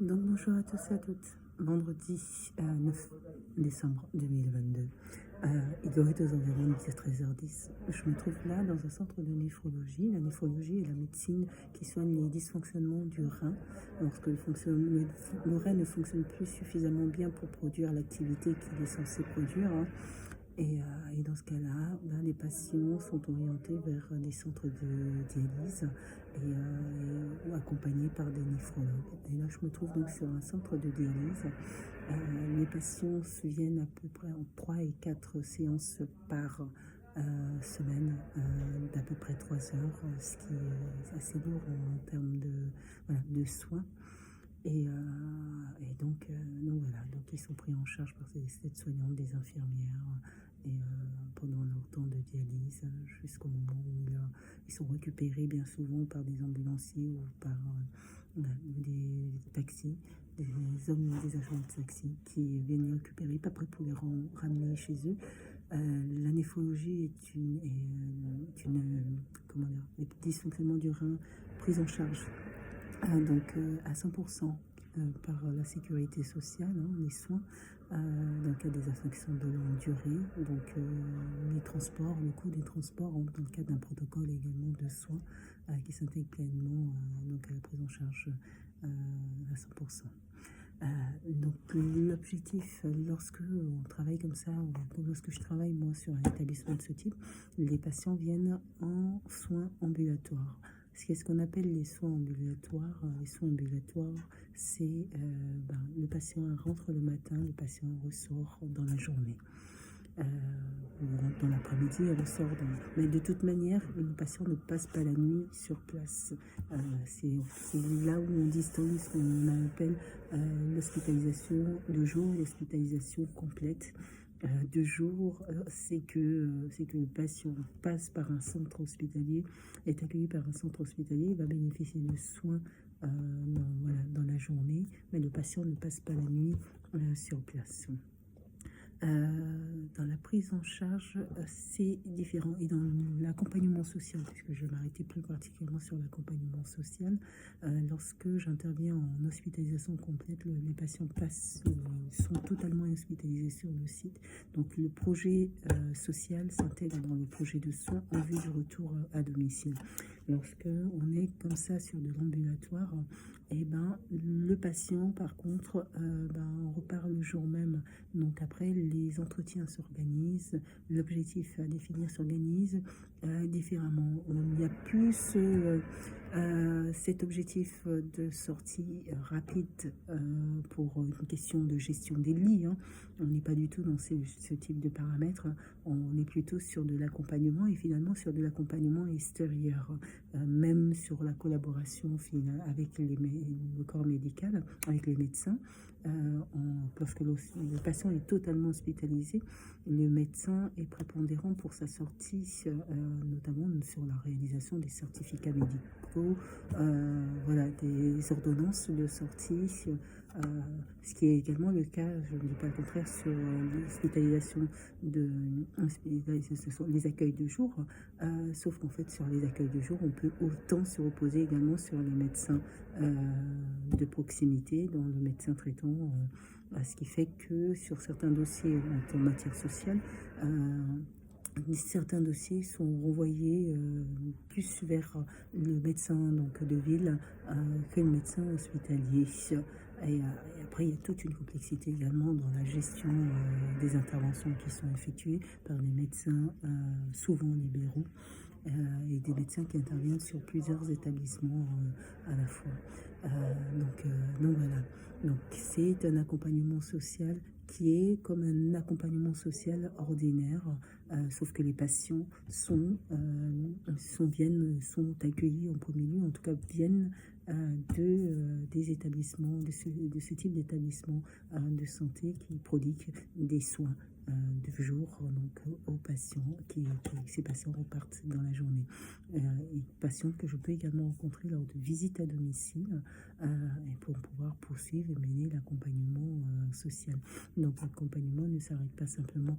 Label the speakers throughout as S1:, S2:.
S1: Donc bonjour à tous et à toutes. Vendredi 9 décembre 2022. Il doit être aux environs de 13h10. Je me trouve là dans un centre de néphrologie. La néphrologie est la médecine qui soigne les dysfonctionnements du rein lorsque le rein ne fonctionne plus suffisamment bien pour produire l'activité qu'il est censé produire, hein. Et dans ce cas-là, ben, les patients sont orientés vers des centres de dialyse ou accompagnés par des néphrologues. Et là, je me trouve donc sur un centre de dialyse. Les patients se viennent à peu près en 3 et 4 séances par semaine, d'à peu près 3 heures, ce qui est assez lourd en termes de soins. Donc voilà, donc ils sont pris en charge par ces aides-soignantes, des infirmières, pendant leur temps de dialyse, jusqu'au moment où ils sont récupérés bien souvent par des ambulanciers ou par des taxis, des hommes, des agents de taxi qui viennent les récupérer, pas près pour les ramener chez eux. La néphrologie comment dire, les dysfonctionnements du rein pris en charge à 100% par la sécurité sociale, hein, les soins, dans le cas des affections de longue durée, donc les transports, le coût des transports, hein, dans le cadre d'un protocole également de soins qui s'intègre pleinement donc à la prise en charge à 100%. Donc l'objectif, lorsque on travaille comme ça, ou lorsque je travaille moi sur un établissement de ce type, les patients viennent en soins ambulatoires. Ce qu'on appelle les soins ambulatoires. Les soins ambulatoires, c'est le patient rentre le matin, le patient ressort dans la journée. Dans l'après-midi, elle ressort Mais de toute manière, le patient ne passe pas la nuit sur place. C'est là où on distingue ce qu'on appelle l'hospitalisation de jour et l'hospitalisation complète. De jour, c'est que le patient passe par un centre hospitalier, est accueilli par un centre hospitalier, il va bénéficier de soins dans la journée, mais le patient ne passe pas la nuit sur place. Dans la prise en charge, c'est différent. Et dans l'accompagnement social, puisque je vais m'arrêter plus particulièrement sur l'accompagnement social, lorsque j'interviens en hospitalisation complète, les patients sont totalement hospitalisés sur le site. Donc le projet social s'intègre dans le projet de soins en vue du retour à domicile. Lorsque on est comme ça sur de l'ambulatoire, le patient, par contre, on repart le jour même. Donc après, les entretiens s'organisent, l'objectif à définir s'organise différemment. Il y a plus cet objectif de sortie rapide pour une question de gestion des lits, hein. On n'est pas du tout dans ce type de paramètres. On est plutôt sur de l'accompagnement et finalement sur de l'accompagnement extérieur, même sur la collaboration finale avec le corps médical, avec les médecins. Lorsque le patient est totalement hospitalisé, le médecin est prépondérant pour sa sortie, notamment sur la réalisation des certificats médicaux, des ordonnances de sortie, ce qui est également le cas, je ne dis pas le contraire, sur l'hospitalisation les accueils de jour, sauf qu'en fait sur les accueils de jour, on peut autant se reposer également sur les médecins de proximité, dont le médecin traitant, ce qui fait que sur certains dossiers en matière sociale, certains dossiers sont renvoyés plus vers le médecin donc, de ville que le médecin hospitalier. Et après, il y a toute une complexité également dans la gestion des interventions qui sont effectuées par les médecins souvent libéraux et des médecins qui interviennent sur plusieurs établissements à la fois. Donc voilà. Donc c'est un accompagnement social qui est comme un accompagnement social ordinaire, sauf que les patients sont accueillis en premier lieu, en tout cas viennent des établissements, de ce type d'établissement de santé qui prodiguent des soins de jour donc aux patients ces patients repartent dans la journée. Et patients que je peux également rencontrer lors de visites à domicile et pour pouvoir poursuivre et mener l'accompagnement social. Donc l'accompagnement ne s'arrête pas simplement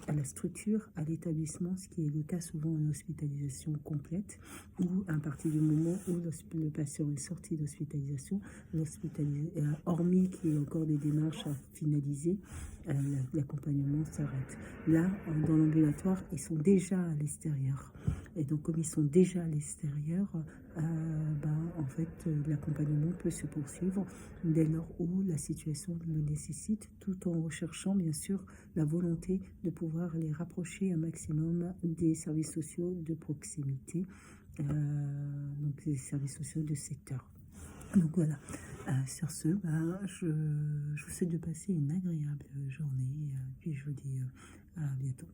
S1: à la structure, à l'établissement, ce qui est le cas souvent en hospitalisation complète, ou à partir du moment où le patient est sorti d'hospitalisation, hormis qu'il y ait encore des démarches à finaliser, l'accompagnement s'arrête. Là, dans l'ambulatoire, ils sont déjà à l'extérieur. Et donc, comme ils sont déjà à l'extérieur, en fait, l'accompagnement peut se poursuivre dès lors où la situation le nécessite, tout en recherchant, bien sûr, la volonté de pouvoir les rapprocher un maximum des services sociaux de proximité, donc des services sociaux de secteur. Donc voilà, sur ce, je vous souhaite de passer une agréable journée, puis je vous dis à bientôt.